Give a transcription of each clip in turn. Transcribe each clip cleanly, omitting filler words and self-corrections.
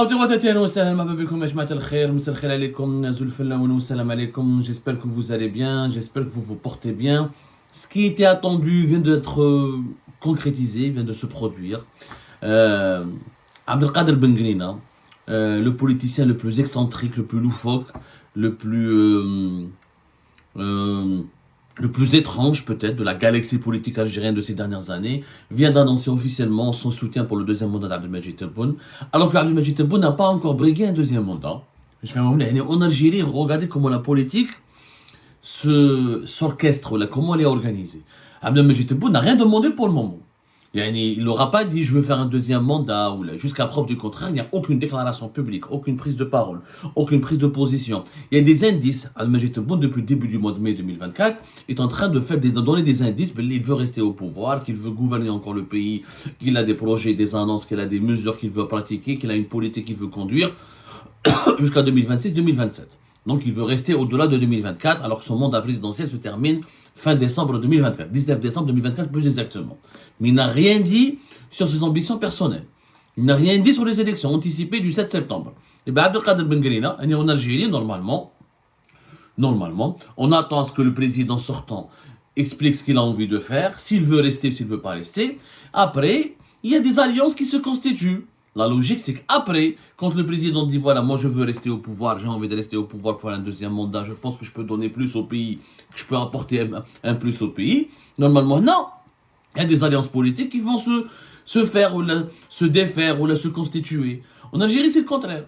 خوتي وخواتاتي اهلا وسهلا مرحبا بكم يا جماعه الخير مساء الخير عليكم زول الفل والسلام عليكم. J'espère que vous allez bien, j'espère que vous vous portez bien. Ce qui était attendu vient d'être concrétisé, vient de se produire. Abdelkader Ben Grina, le politicien le plus excentrique, le plus loufoque, le plus le plus étrange peut-être de la galaxie politique algérienne de ces dernières années, vient d'annoncer officiellement son soutien pour le deuxième mandat d'Abdelmajid Tebboune, alors qu'Abdelmajid Tebboune n'a pas encore brigué un deuxième mandat. En Algérie, regardez comment la politique s'orchestre, comment elle est organisée. Abdelmajid Tebboune n'a rien demandé pour le moment. Il n'aura pas dit je veux faire un deuxième mandat, ou jusqu'à preuve du contraire, il n'y a aucune déclaration publique, aucune prise de parole, aucune prise de position. Il y a des indices. Abdelmajid Tebboune, depuis le début du mois de mai 2024, est en train de donner des indices. Il veut rester au pouvoir, qu'il veut gouverner encore le pays, qu'il a des projets, des annonces, qu'il a des mesures qu'il veut pratiquer, qu'il a une politique qu'il veut conduire jusqu'à 2026-2027. Donc il veut rester au-delà de 2024, alors que son mandat présidentiel se termine fin décembre 2024, 19 décembre 2024 plus exactement. Mais il n'a rien dit sur ses ambitions personnelles. Il n'a rien dit sur les élections anticipées du 7 septembre. Et bien Abdelkader Ben Grina, en Algérie, normalement, on attend à ce que le président sortant explique ce qu'il a envie de faire, s'il veut rester, s'il ne veut pas rester. Après, il y a des alliances qui se constituent. La logique, c'est qu'après, quand le président dit voilà, moi je veux rester au pouvoir, j'ai envie de rester au pouvoir pour un deuxième mandat, je pense que je peux donner plus au pays, que je peux apporter un plus au pays, normalement, non. Il y a des alliances politiques qui vont se faire, ou se défaire, ou se constituer. En Algérie, c'est le contraire.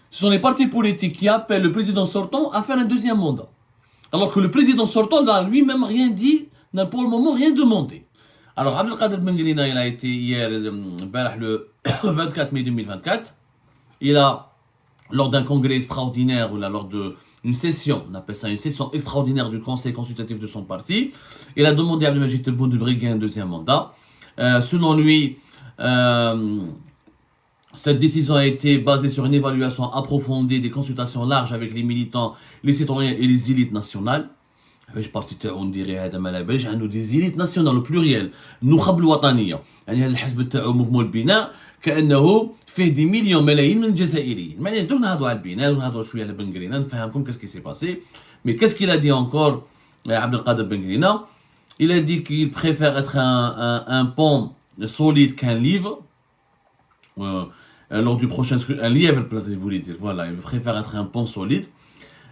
Ce sont les partis politiques qui appellent le président sortant à faire un deuxième mandat. Alors que le président sortant n'a lui-même rien dit, n'a pour le moment rien demandé. Alors, Abdelkader Ben Grina, il a été hier, le 24 mai 2024. Il a, lors d'un congrès extraordinaire, ou lors d'une session, on appelle ça une session extraordinaire du conseil consultatif de son parti, il a demandé à Abdelmajid Tebboune de briguer un deuxième mandat. Selon lui, cette décision a été basée sur une évaluation approfondie des consultations larges avec les militants, les citoyens et les élites nationales. On dirait عنده des élites nationales au pluriel النخب الوطنيه يعني هذا الحزب تاعو موفمون البناء كانه فيه دي مليون ملايين من الجزائريين معناها دوك نهضروا على البناء ونهضروا شويه على بن غرينا نفهمكم qu'est-ce qui s'est passé. Mais qu'est-ce qu'il a dit encore Abdelkader Ben Grina? Il a dit qu'il préfère être un pont solide qu'un livre lors du prochain scrutin, un livre vous voulez dire, voilà, il préfère être un pont solide.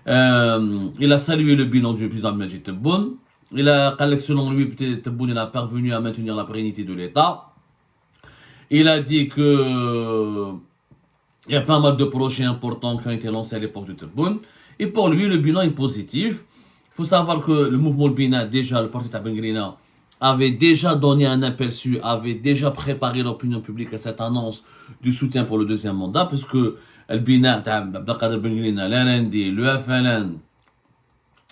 Il a salué le bilan du président Abdelmajid Tebboune. Il a dit que selon lui, Tebboune il a parvenu à maintenir la pérennité de l'État. Il a dit que il y a pas mal de projets importants qui ont été lancés à l'époque de Tebboune. Et pour lui, le bilan est positif. Il faut savoir que le mouvement Bina, déjà, le parti Ben Grina, avait déjà donné un aperçu, avait déjà préparé l'opinion publique à cette annonce du soutien pour le deuxième mandat, puisque البناء تاع عبدالقادر بن غرينا لاراندي لو اف ال ان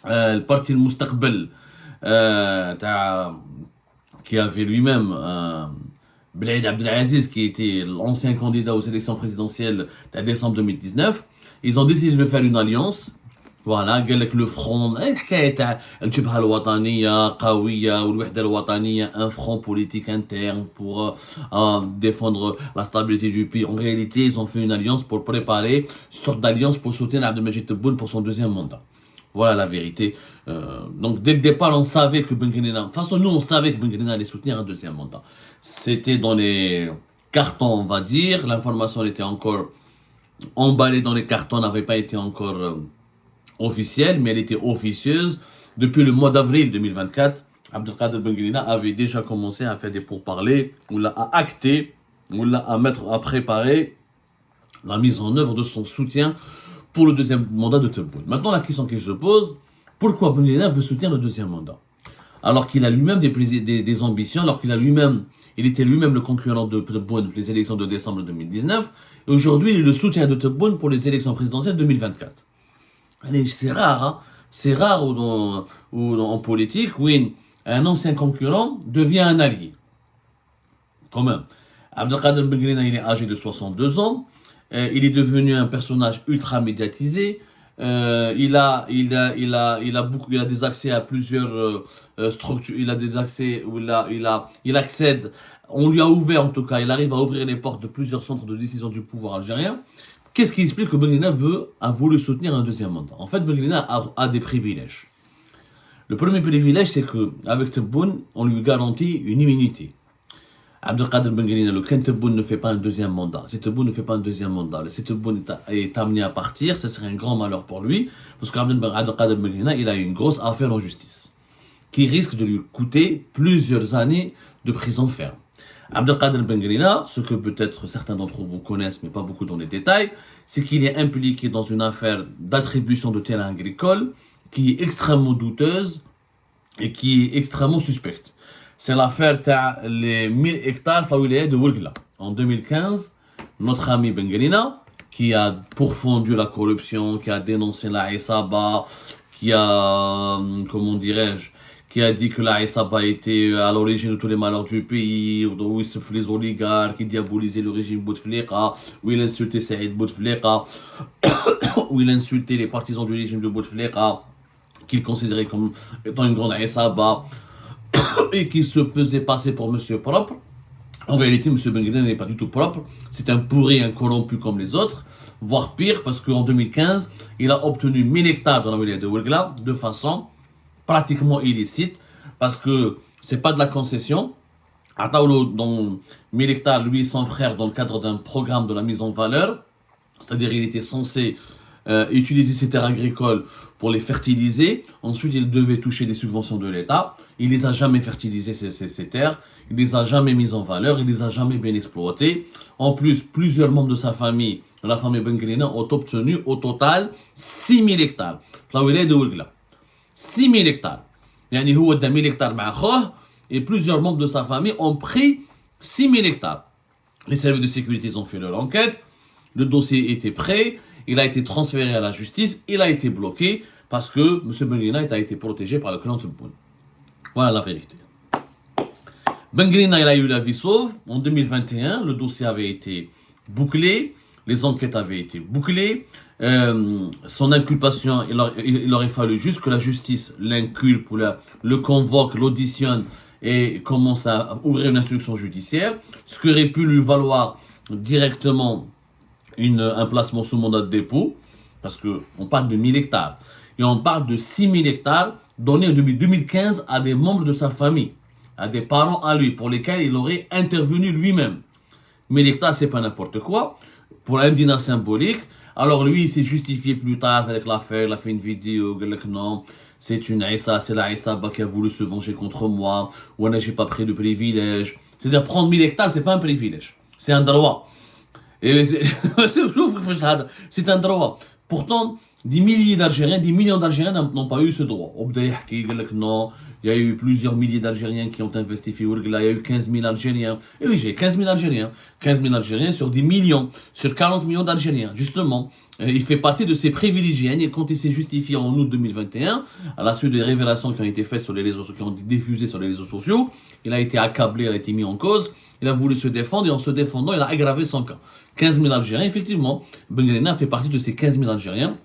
البارتي المستقبل تاع qui avait lui-même Belaïd Abdelaziz qui était l'ancien candidat aux élections présidentielles de décembre 2019. Ils ont décidé de faire une alliance. Voilà, قال لك le front الحكايه تاع الجبهه الوطنيه قويه والوحده الوطنيه, un front politique interne pour défendre la stabilité du pays. En réalité, ils ont fait une alliance pour préparer une sorte d'alliance pour soutenir Abdelmajid Tebboune pour son deuxième mandat. Voilà la vérité. Donc dès le départ, on savait que Ben Grina, de toute façon nous on savait que Ben Grina allait soutenir un deuxième mandat. C'était dans les cartons, on va dire. L'information était encore emballée dans les cartons, n'avait pas été encore officielle, mais elle était officieuse. Depuis le mois d'avril 2024, Abdelkader Ben Grina avait déjà commencé à faire des pourparlers, à acter, à préparer la mise en œuvre de son soutien pour le deuxième mandat de Tebboune. Maintenant, la question qui se pose, pourquoi Ben Grina veut soutenir le deuxième mandat? Alors qu'il a lui-même des ambitions, alors qu'il était lui-même le concurrent de Tebboune pour les élections de décembre 2019, et aujourd'hui, il est le soutien de Tebboune pour les élections présidentielles 2024. C'est rare, hein? C'est rare en politique où un ancien concurrent devient un allié. Quand même. Abdelkader Ben Grina, il est âgé de 62 ans. Il est devenu un personnage ultra médiatisé. Il a des accès à plusieurs structures. Il a des accès où il accède On lui a ouvert, en tout cas, il arrive à ouvrir les portes de plusieurs centres de décision du pouvoir algérien. Qu'est-ce qui explique que Ben Grina a voulu soutenir un deuxième mandat? En fait, Ben Grina a des privilèges. Le premier privilège, c'est qu'avec Tebboune, on lui garantit une immunité. Abdelkader Ben Grina, le Ken Tebboune ne fait pas un deuxième mandat. Si Tebboune ne fait pas un deuxième mandat, si Tebboune est amené à partir, ce serait un grand malheur pour lui, parce qu'Abdelkader Ben Grina, il a une grosse affaire en justice, qui risque de lui coûter plusieurs années de prison ferme. Abdelkader Ben Grina, ce que peut-être certains d'entre vous connaissent, mais pas beaucoup dans les détails, c'est qu'il est impliqué dans une affaire d'attribution de terrain agricole qui est extrêmement douteuse et qui est extrêmement suspecte. C'est l'affaire des 1000 hectares de Ouargla. En 2015, notre ami Ben Grina, qui a pourfendu la corruption, qui a dénoncé la Isaba, qui a, comment dirais-je, qui a dit que la Isaba était à l'origine de tous les malheurs du pays, où il se fait les oligarques, qui diabolisait le régime Bouteflika, où il insultait Saïd Bouteflika, où il insultait les partisans du régime de Bouteflika, qu'il considérait comme étant une grande Isaba, et qui se faisait passer pour monsieur propre. En réalité, monsieur Ben Grina n'est pas du tout propre. C'est un pourri, un corrompu comme les autres, voire pire, parce qu'en 2015, il a obtenu 1000 hectares dans la wilaya de Ouargla de façon pratiquement illicite, parce que c'est pas de la concession. Ataoulo, dans 1000 hectares, lui et son frère, dans le cadre d'un programme de la mise en valeur, c'est-à-dire il était censé utiliser ses terres agricoles pour les fertiliser. Ensuite, il devait toucher des subventions de l'État. Il les a jamais fertilisées, ces terres. Il les a jamais mises en valeur. Il les a jamais bien exploitées. En plus, plusieurs membres de sa famille, de la famille Ben Grina, ont obtenu au total 6000 hectares. La wilaya de Ouargla. 6000 hectares. Yani, il a 1000 hectares et plusieurs membres de sa famille ont pris 6000 hectares. Les services de sécurité ont fait leur enquête. Le dossier était prêt. Il a été transféré à la justice. Il a été bloqué parce que M. Ben Grina a été protégé par le clan Tebboune. Voilà la vérité. Ben Grina, il a eu la vie sauve. En 2021, le dossier avait été bouclé. Les enquêtes avaient été bouclées. Son inculpation, il aurait fallu juste que la justice l'inculpe, le convoque, l'auditionne et commence à ouvrir une instruction judiciaire. Ce qui aurait pu lui valoir directement un placement sous mandat de dépôt. Parce qu'on parle de 1000 hectares. Et on parle de 6000 hectares donnés en 2015 à des membres de sa famille, à des parents à lui, pour lesquels il aurait intervenu lui-même. 1000 hectares, c'est pas n'importe quoi. Pour un dinar symbolique. Alors lui, il s'est justifié plus tard avec l'affaire, il a fait une vidéo, il a dit non, c'est la Isaba qui a voulu se venger contre moi, ou j'ai pas pris de privilège. C'est-à-dire prendre 1000 hectares, c'est pas un privilège, c'est un droit. Et c'est un droit. Pourtant, des milliers d'Algériens, des millions d'Algériens n'ont pas eu ce droit. Non, il y a eu plusieurs milliers d'Algériens qui ont investi à Ouargla, il y a eu 15 000 Algériens. Et oui, j'ai 15 000 Algériens. 15 000 Algériens sur des millions, sur 40 millions d'Algériens. Justement, il fait partie de ces privilégiés. Et quand il s'est justifié en août 2021, à la suite des révélations qui ont été faites sur les réseaux sociaux, qui ont été diffusées sur les réseaux sociaux, il a été accablé, il a été mis en cause. Il a voulu se défendre et en se défendant, il a aggravé son cas. 15 000 Algériens, effectivement, Ben Grina fait partie de ces 15 000 Algériens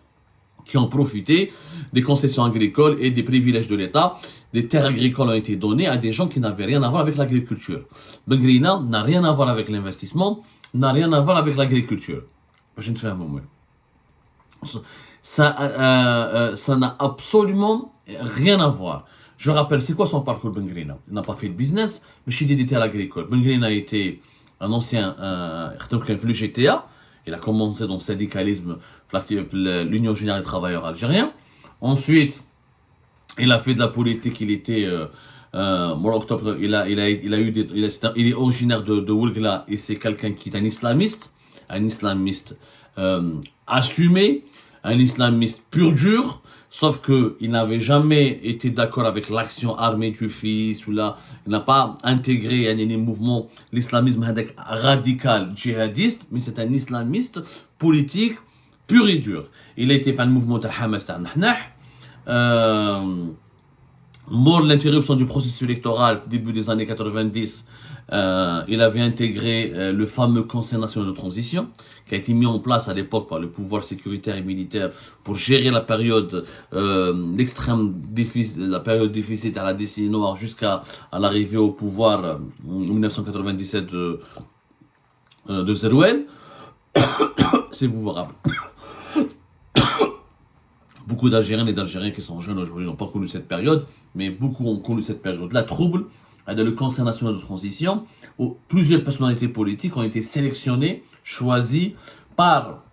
qui ont profité des concessions agricoles et des privilèges de l'État. Des terres agricoles ont été données à des gens qui n'avaient rien à voir avec l'agriculture. Ben Grina n'a rien à voir avec l'investissement, n'a rien à voir avec l'agriculture. Je ne fais un moment. Ça n'a absolument rien à voir. Je rappelle, c'est quoi son parcours Ben Grina? Il n'a pas fait de business, mais il était à l'agricole. Ben Grina a été un ancien GTA. Il a commencé dans le syndicalisme, l'Union Générale des Travailleurs Algériens. Ensuite, il a fait de la politique. Il était, il est originaire de Ouargla et c'est quelqu'un qui est un islamiste assumé, un islamiste pur dur. Sauf qu'il n'avait jamais été d'accord avec l'action armée du fils, il n'a pas intégré les mouvements, l'islamisme radical djihadiste, mais c'est un islamiste politique pur et dur. Il a été fait le mouvement de Hamas mort l'interruption du processus électoral début des années 90, Il avait intégré le fameux Conseil national de transition, qui a été mis en place à l'époque par le pouvoir sécuritaire et militaire pour gérer la période l'extrême déficit, la période déficit à la décennie noire jusqu'à l'arrivée au pouvoir en 1997 de Zerouel. Si vous vous rappelez. Beaucoup d'Algériens et d'Algériens qui sont jeunes aujourd'hui n'ont pas connu cette période, mais beaucoup ont connu cette période-là trouble, dans le Conseil national de transition, où plusieurs personnalités politiques ont été sélectionnées, choisies par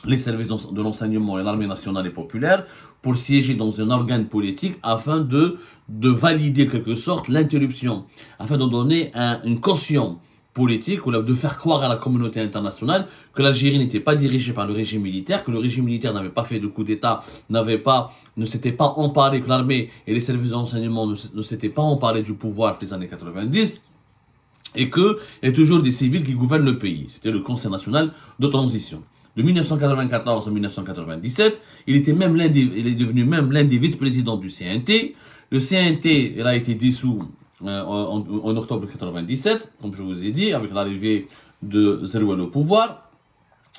les services de l'enseignement et l'armée nationale et populaire pour siéger dans un organe politique afin de valider en quelque sorte l'interruption, afin de donner une caution politique ou de faire croire à la communauté internationale que l'Algérie n'était pas dirigée par le régime militaire, que le régime militaire n'avait pas fait de coup d'État, ne s'était pas emparé, que l'armée et les services de renseignement ne s'étaient pas emparés du pouvoir des années 90, et qu'il y a toujours des civils qui gouvernent le pays. C'était le Conseil national de transition. De 1994 à 1997, il est devenu même l'un des vice-présidents du CNT. Le CNT, il a été dissous en octobre 1997, comme je vous ai dit, avec l'arrivée de Zerouel au pouvoir.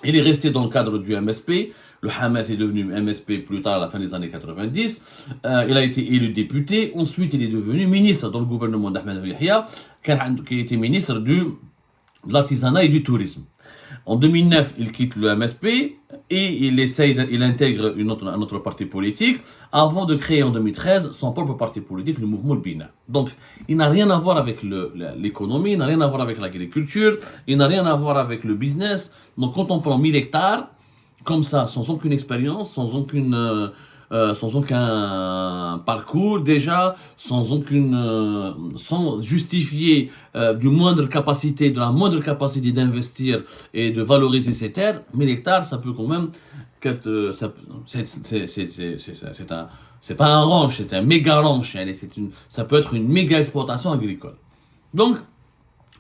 Il est resté dans le cadre du MSP. Le Hamas est devenu MSP plus tard à la fin des années 90. Il a été élu député. Ensuite, il est devenu ministre dans le gouvernement d'Ahmed Yahya, qui était ministre de l'artisanat et du tourisme. En 2009, il quitte le MSP et il intègre un autre parti politique avant de créer en 2013 son propre parti politique, le mouvement Bina. Donc, il n'a rien à voir avec l'économie, il n'a rien à voir avec l'agriculture, il n'a rien à voir avec le business. Donc, quand on prend 1000 hectares, comme ça, sans aucune expérience, sans aucun parcours déjà, sans justifier de la moindre capacité d'investir et de valoriser ces terres, 1000 hectares, ça peut quand même c'est pas un ranch, c'est un méga ranch, ça peut être une méga exploitation agricole. Donc,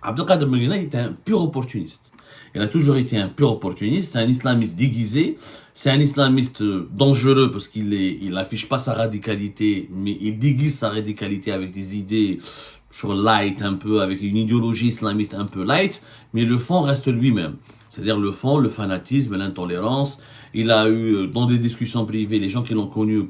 Abdelkader Megrina était un pur opportuniste. Il a toujours été un pur opportuniste, c'est un islamiste déguisé, c'est un islamiste dangereux parce qu'il n'affiche pas sa radicalité, mais il déguise sa radicalité avec des idées sur light un peu, avec une idéologie islamiste un peu light, mais le fond reste lui-même. C'est-à-dire le fond, le fanatisme, l'intolérance. Il a eu, dans des discussions privées, les gens qui l'ont connu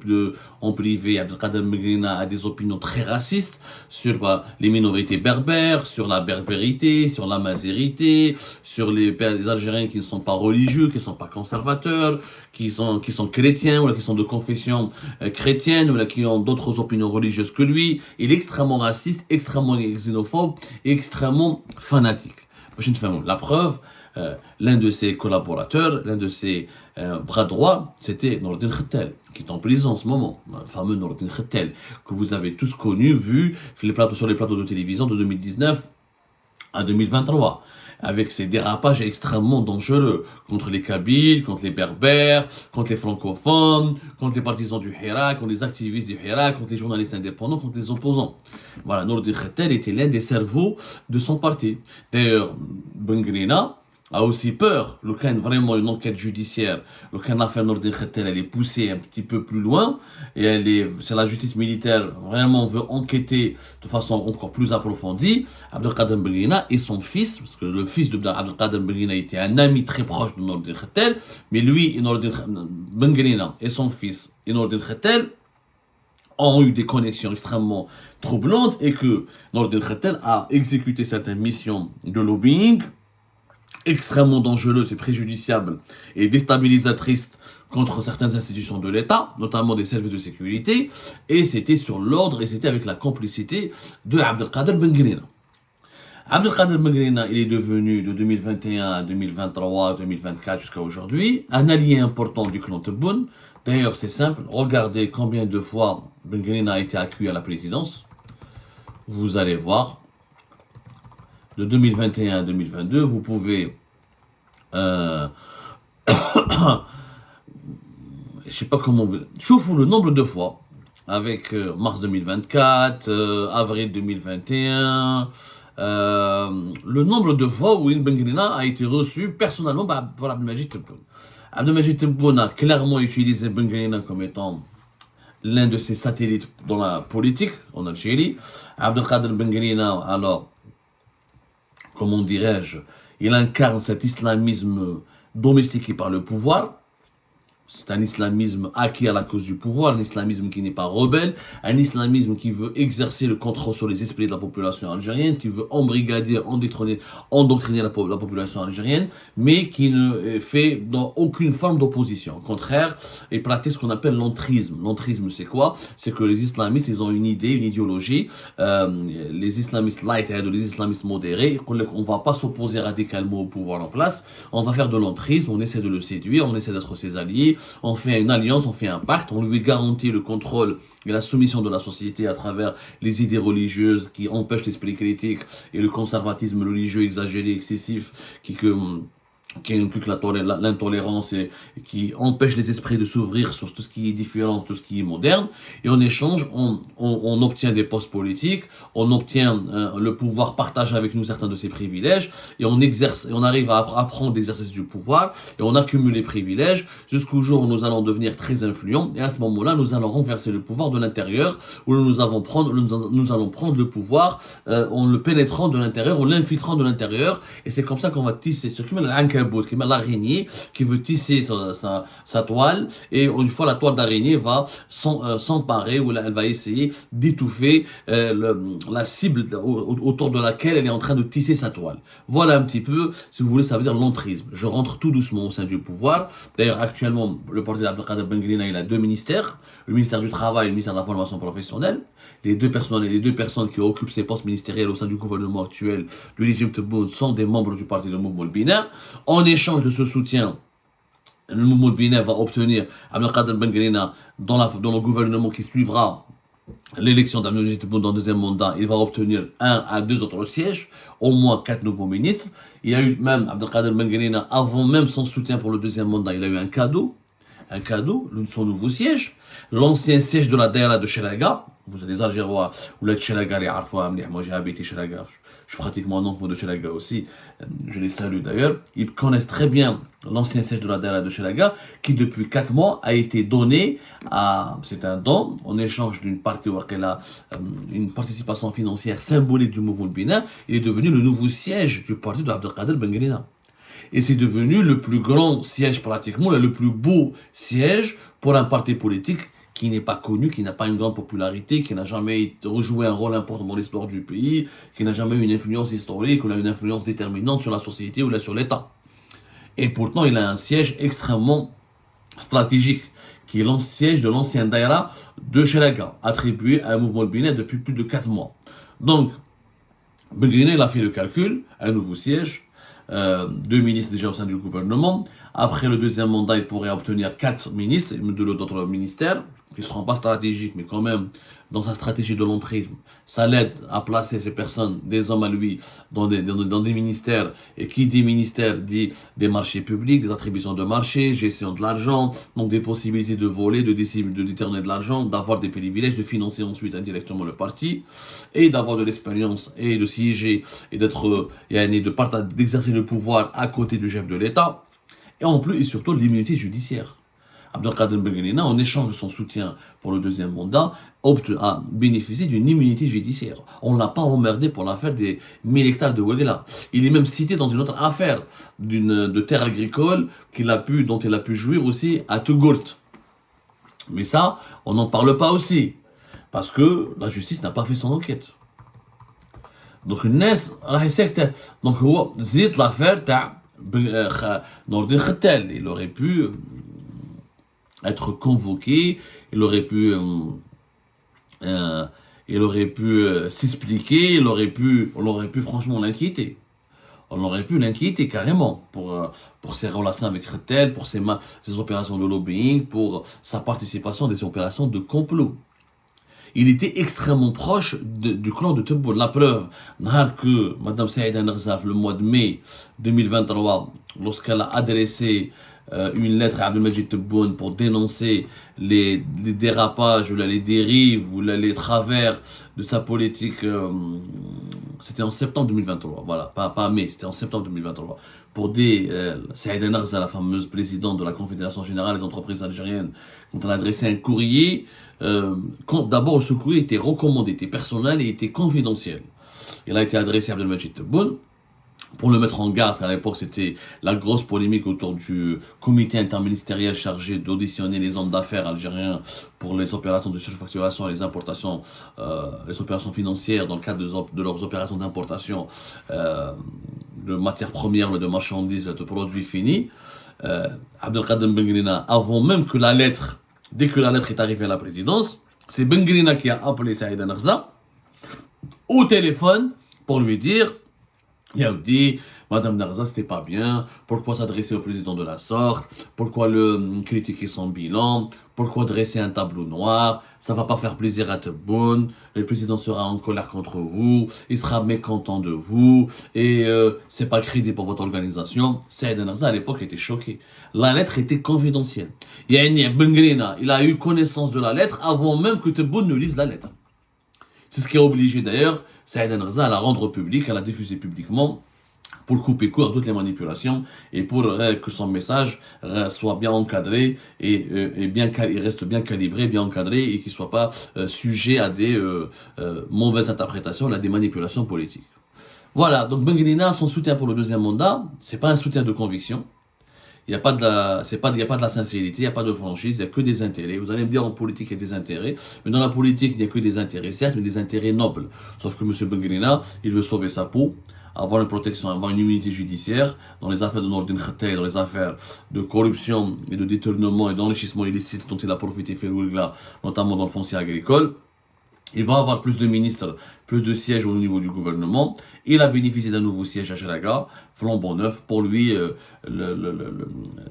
en privé, Abdelkader Megrina a des opinions très racistes sur les minorités berbères, sur la berbérité, sur la mazérité, sur les Algériens qui ne sont pas religieux, qui ne sont pas conservateurs, qui sont chrétiens, ou qui sont de confession chrétienne, ou qui ont d'autres opinions religieuses que lui. Il est extrêmement raciste, extrêmement xénophobe, et extrêmement fanatique. La preuve, l'un de ses collaborateurs, l'un de ses bras droits, c'était Nourdine Khettel, qui est en prison en ce moment, le fameux Nourdine Khettel, que vous avez tous connu, vu sur les plateaux de télévision de 2019 à 2023, avec ses dérapages extrêmement dangereux contre les Kabyles, contre les Berbères, contre les francophones, contre les partisans du Hirak, contre les activistes du Hirak, contre les journalistes indépendants, contre les opposants. Voilà, Nourdine Khettel était l'un des cerveaux de son parti. D'ailleurs, Bengrina a aussi peur, vraiment une enquête judiciaire, l'affaire Nourdine Khettel, elle est poussée un petit peu plus loin, et c'est la justice militaire vraiment veut enquêter de façon encore plus approfondie. Abdelkader Bengrina et son fils, parce que le fils d'Abdelkader Bengrina était un ami très proche de Nourdine Khettel, mais lui, Bengrina et son fils, Nourdine Khettel, ont eu des connexions extrêmement troublantes et que Nourdine Khettel a exécuté certaines missions de lobbying extrêmement dangereuse et préjudiciable et déstabilisatrice contre certaines institutions de l'État, notamment des services de sécurité, et c'était sur l'ordre et c'était avec la complicité de Abdelkader Bengrina. Abdelkader Bengrina, il est devenu de 2021 à 2023, 2024 jusqu'à aujourd'hui, un allié important du clan Tebboune. D'ailleurs, c'est simple, regardez combien de fois Bengrina a été accueilli à la présidence. Vous allez voir. De 2021 à 2022, vous pouvez, je sais pas comment, chauffe le nombre de fois, avec mars 2024, avril 2021, le nombre de fois où Ibn Bengrina a été reçu personnellement par Abdelmajid Tebboune. Abdelmajid Tebboune a clairement utilisé Bengrina comme étant l'un de ses satellites dans la politique en Algérie. Abdelkader Bengrina, alors, comment dirais-je, il incarne cet islamisme domestiqué par le pouvoir. C'est un islamisme acquis à la cause du pouvoir, un islamisme qui n'est pas rebelle, un islamisme qui veut exercer le contrôle sur les esprits de la population algérienne, qui veut embrigader, endoctriner la population algérienne, mais qui ne fait dans aucune forme d'opposition. Au contraire, il pratique ce qu'on appelle l'entrisme. L'entrisme, c'est quoi? C'est que les islamistes, ils ont une idée, une idéologie. Les islamistes light et les islamistes modérés, on ne va pas s'opposer radicalement au pouvoir en place, on va faire de l'entrisme, on essaie de le séduire, on essaie d'être ses alliés, on fait une alliance, on fait un pacte, on lui garantit le contrôle et la soumission de la société à travers les idées religieuses qui empêchent l'esprit critique et le conservatisme religieux exagéré, excessif, qui implique l'intolérance et qui empêche les esprits de s'ouvrir sur tout ce qui est différent, tout ce qui est moderne. Et en échange, on obtient des postes politiques, on obtient le pouvoir partage avec nous certains de ses privilèges, et on exerce, et on arrive à apprendre l'exercice du pouvoir, et on accumule les privilèges, jusqu'au jour où nous allons devenir très influents, et à ce moment-là, nous allons renverser le pouvoir de l'intérieur, où nous allons prendre le pouvoir en le pénétrant de l'intérieur, en l'infiltrant de l'intérieur, et c'est comme ça qu'on va tisser ce qui l'araignée qui veut tisser sa toile, et une fois la toile d'araignée va s'emparer, ou elle va essayer d'étouffer la cible autour de laquelle elle est en train de tisser sa toile. Voilà un petit peu, si vous voulez, ça veut dire l'entrisme. Je rentre tout doucement au sein du pouvoir. D'ailleurs, actuellement, le portrait d'Abdelkader Benguelina, il a deux ministères, le ministère du Travail et le ministère de la Formation professionnelle. Les deux personnes qui occupent ces postes ministériels au sein du gouvernement actuel du régime Tebboune sont des membres du parti de Mouvement Bina. En échange de ce soutien, le Mouvement Bina va obtenir Abdelkader Benguelina dans le gouvernement qui suivra l'élection d'Abdelkader Tebboune dans le deuxième mandat. Il va obtenir 1 à 2 autres sièges, au moins 4 nouveaux ministres. Il y a eu même Abdelkader Benguelina, avant même son soutien pour le deuxième mandat, il a eu un cadeau, son nouveau siège, l'ancien siège de la Daïra de Chelaga. Vous avez des Algérois, ou là de Chelaga, les Arfoua, moi j'ai habité Chelaga, je suis pratiquement un enfant de Chelaga aussi, je les salue d'ailleurs. Ils connaissent très bien l'ancien siège de la Daïra de Chelaga, qui depuis 4 mois a été donné c'est un don, en échange d'une partie où elle a une participation financière symbolique du mouvement Bina. Il est devenu le nouveau siège du parti d'Abdelkader Benguelina. Et c'est devenu le plus grand siège pratiquement, le plus beau siège pour un parti politique qui n'est pas connu, qui n'a pas une grande popularité, qui n'a jamais joué un rôle important dans l'histoire du pays, qui n'a jamais eu une influence historique ou une influence déterminante sur la société ou sur l'État. Et pourtant, il a un siège extrêmement stratégique, qui est le siège de l'ancien Daïra de Chelaga, attribué à un mouvement Bina depuis plus de 4 mois. Donc, Benguelina, il a fait le calcul, un nouveau siège, 2 ministres déjà au sein du gouvernement. Après le deuxième mandat, il pourrait obtenir 4 ministres d'autres ministères qui ne seront pas stratégiques, mais quand même dans sa stratégie de l'entrisme. Ça l'aide à placer ces personnes, des hommes à lui, dans des ministères. Et qui dit ministère dit des marchés publics, des attributions de marché, gestion de l'argent, donc des possibilités de voler, de détourner de l'argent, d'avoir des privilèges, de financer ensuite indirectement le parti, et d'avoir de l'expérience, et de siéger, et d'exercer le pouvoir à côté du chef de l'État. Et en plus, et surtout, l'immunité judiciaire. Abdelkader Benguelina, en échange de son soutien pour le deuxième mandat, a bénéficié d'une immunité judiciaire. On ne l'a pas emmerdé pour l'affaire des 1000 hectares de Ouegla. Il est même cité dans une autre affaire de terre agricole dont il a pu jouir aussi à Tougourt. Mais ça, on n'en parle pas aussi, parce que la justice n'a pas fait son enquête. Donc, c'est l'affaire Nordin Khatel. Il aurait pu être convoqué, il aurait pu s'expliquer, on aurait pu franchement l'inquiéter. On aurait pu l'inquiéter carrément pour ses relations avec Khatel, pour ses opérations de lobbying, pour sa participation à des opérations de complot. Il était extrêmement proche du clan de Tebboune. La preuve, que Mme Saïda Narzaf, le mois de mai 2023, lorsqu'elle a adressé une lettre à Abdelmajid Tebboune pour dénoncer les dérapages, ou les dérives, ou les travers de sa politique, c'était en septembre 2023, voilà, pas mai, c'était en septembre 2023, pour Saïda Narzaf, la fameuse présidente de la Confédération Générale des Entreprises Algériennes, quand elle a adressé un courrier. D'abord, ce courrier était recommandé, était personnel et était confidentiel. Il a été adressé à Abdelmajid Tebboune. pour le mettre en garde. À l'époque, c'était la grosse polémique autour du comité interministériel chargé d'auditionner les hommes d'affaires algériens pour les opérations de surfacturation et les importations, les opérations financières dans le cadre de leurs opérations d'importation de matières premières, de marchandises, de produits finis. Abdelkader Bengrina, avant même que la lettre, dès que la lettre est arrivée à la présidence, c'est Bengrina qui a appelé Saïd Narza au téléphone pour lui dire: Yaoudi, Madame Narza, c'était pas bien. Pourquoi s'adresser au président de la sorte? Pourquoi le critiquer son bilan? Pourquoi dresser un tableau noir? Ça va pas faire plaisir à Tebboune. Le président sera en colère contre vous. Il sera mécontent de vous. Et c'est pas crédible pour votre organisation. Saïd Narza, à l'époque, était choqué. La lettre était confidentielle. Yani Bengrina, il a eu connaissance de la lettre avant même que Tebboune ne lise la lettre. C'est ce qui a obligé d'ailleurs Saïd Narza à la rendre publique, à la diffuser publiquement, pour couper court à toutes les manipulations et pour que son message soit bien encadré et bien, il reste bien calibré, bien encadré et qu'il ne soit pas sujet à des mauvaises interprétations, à des manipulations politiques. Voilà, donc Bengrina, son soutien pour le deuxième mandat, c'est pas un soutien de conviction. Il n'y a pas de la sincérité, il n'y a pas de franchise, il n'y a que des intérêts. Vous allez me dire en politique il y a des intérêts, mais dans la politique il n'y a que des intérêts, certes, mais des intérêts nobles. Sauf que M. Bengrina, il veut sauver sa peau, avoir une protection, avoir une immunité judiciaire dans les affaires de Nordin Khattay, dans les affaires de corruption et de détournement et d'enrichissement illicite dont il a profité Ferougla, notamment dans le foncier agricole. Il va avoir plus de ministres, plus de sièges au niveau du gouvernement. Il a bénéficié d'un nouveau siège à Chalaga, flambant neuf. Pour lui,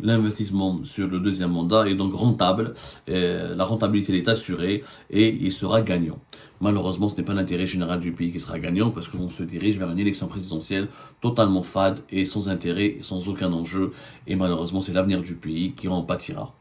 l'investissement sur le deuxième mandat est donc rentable. La rentabilité est assurée et il sera gagnant. Malheureusement, ce n'est pas l'intérêt général du pays qui sera gagnant parce qu'on se dirige vers une élection présidentielle totalement fade et sans intérêt, sans aucun enjeu. Et malheureusement, c'est l'avenir du pays qui en pâtira.